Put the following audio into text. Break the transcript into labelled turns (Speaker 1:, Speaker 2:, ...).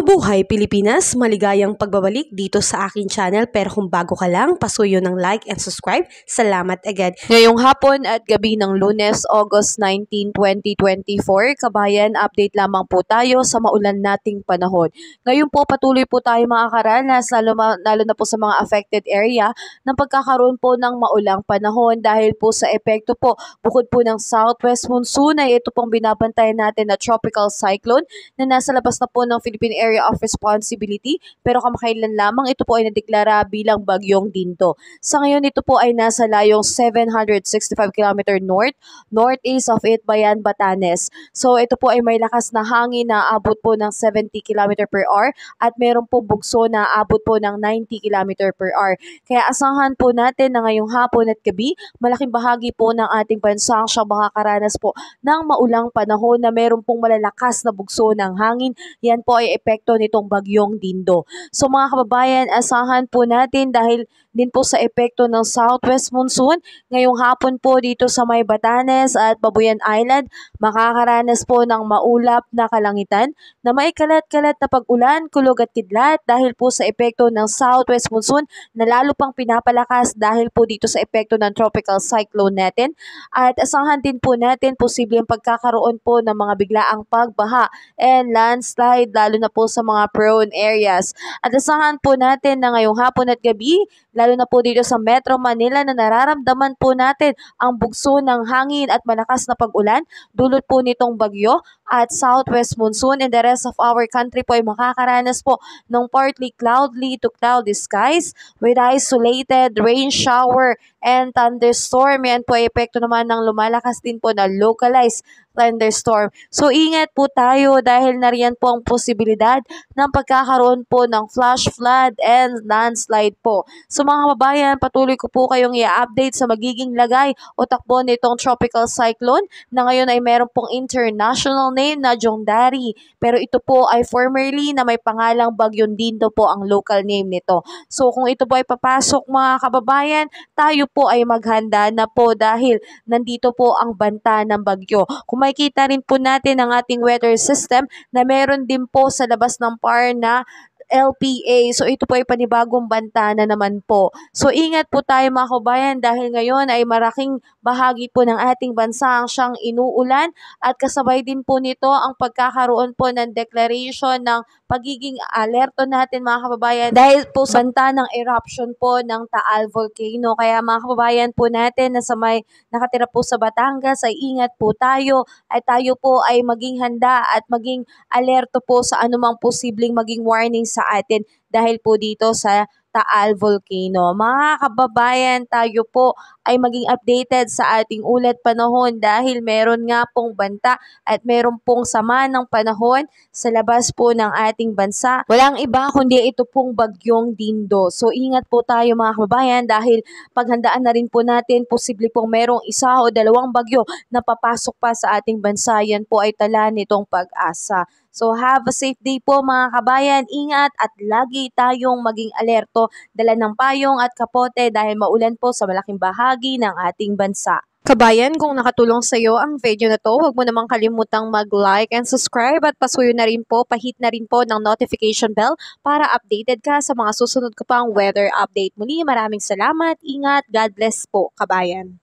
Speaker 1: Mabuhay Pilipinas! Maligayang pagbabalik dito sa aking channel, pero kung bago ka lang, pasuyo ng like and subscribe. Salamat agad.
Speaker 2: Ngayong hapon at gabi ng Lunes, August 19, 2024, kabayan, update lamang po tayo sa maulan nating panahon. Ngayon po patuloy po tayo makakaranas, lalo na po sa mga affected area, ng pagkakaroon po ng maulang panahon dahil po sa epekto po, bukod po ng southwest monsoon ay ito pong binabantayan natin na tropical cyclone na nasa labas na po ng Philippine Area of Responsibility, pero kamakailan lamang ito po ay nadeklara bilang bagyong Dindo. Sa ngayon ito po ay nasa layong 765 km northeast of Itbayan, Batanes. So ito po ay may lakas na hangin na abot po ng 70 km per hour at meron po bugso na abot po ng 90 km per hour. Kaya asahan po natin na ngayong hapon at gabi, malaking bahagi po ng ating bansa siyang makakaranas po ng maulang panahon na meron pong malalakas na bugso ng hangin. Yan po ay epekto nitong bagyong Dindo. So mga kababayan, asahan po natin dahil din po sa epekto ng southwest monsoon, ngayong hapon po dito sa may Batanes at Babuyan Island, makakaranas po ng maulap na kalangitan na may kalat-kalat na pag-ulan, kulog at kidlat dahil po sa epekto ng southwest monsoon na lalo pang pinapalakas dahil po dito sa epekto ng tropical cyclone natin. At asahan din po natin posibleng pagkakaroon po ng mga biglaang pagbaha and landslide lalo na po sa mga prone areas. At asahan po natin na ngayong hapon at gabi, lalo na po dito sa Metro Manila na nararamdaman po natin ang bugso ng hangin at malakas na pag-ulan dulot po nitong bagyo at southwest monsoon, and the rest of our country po ay makakaranas po ng partly cloudy to cloudy skies with isolated rain shower and thunderstorm. Yan po ay epekto naman ng lumalakas din po na localized thunderstorm. So ingat po tayo dahil nariyan po ang posibilidad ng pagkakaroon po ng flash flood and landslide po. So mga kababayan, patuloy ko po kayong i-update sa magiging lagay o takbo nitong tropical cyclone na ngayon ay meron pong international name na Jongdari. Pero ito po ay formerly na may pangalang Bagyong Dindo po ang local name nito. So kung ito po ay papasok mga kababayan, tayo po ay maghanda na po dahil nandito po ang banta ng bagyo. Kung makikita rin po natin ang ating weather system na meron din po sa labas ng PAR na LPA. So ito po ay panibagong banta na naman po. So ingat po tayo mga kabayan dahil ngayon ay maraking bahagi po ng ating bansa ang siyang inuulan at kasabay din po nito ang pagkakaroon po ng declaration ng pagiging alerto natin mga kababayan dahil po sa banta ng eruption po ng Taal Volcano. Kaya mga kababayan po natin na sa may nakatira po sa Batangas ay ingat po tayo at tayo po ay maging handa at maging alerto po sa anumang posibleng maging warning sa atin dahil po dito sa Taal Volcano. Mga kababayan, tayo po ay maging updated sa ating ulat panahon dahil meron nga pong banta at meron pong sama ng panahon sa labas po ng ating bansa. Walang iba kundi ito pong bagyong Dindo. So ingat po tayo mga kababayan dahil paghandaan na rin po natin, posible pong merong isa o dalawang bagyo na papasok pa sa ating bansa. Yan po ay tala nitong pag-asa. So have a safe day po mga kabayan, ingat at lagi tayong maging alerto, dala ng payong at kapote dahil maulan po sa malaking bahagi ng ating bansa.
Speaker 1: Kabayan, kung nakatulong sa iyo ang video na to, huwag mo namang kalimutang mag-like and subscribe at pasuyo na rin po, pahit na rin po ng notification bell para updated ka sa mga susunod ko pang weather update. Muli, maraming salamat, ingat, God bless po kabayan.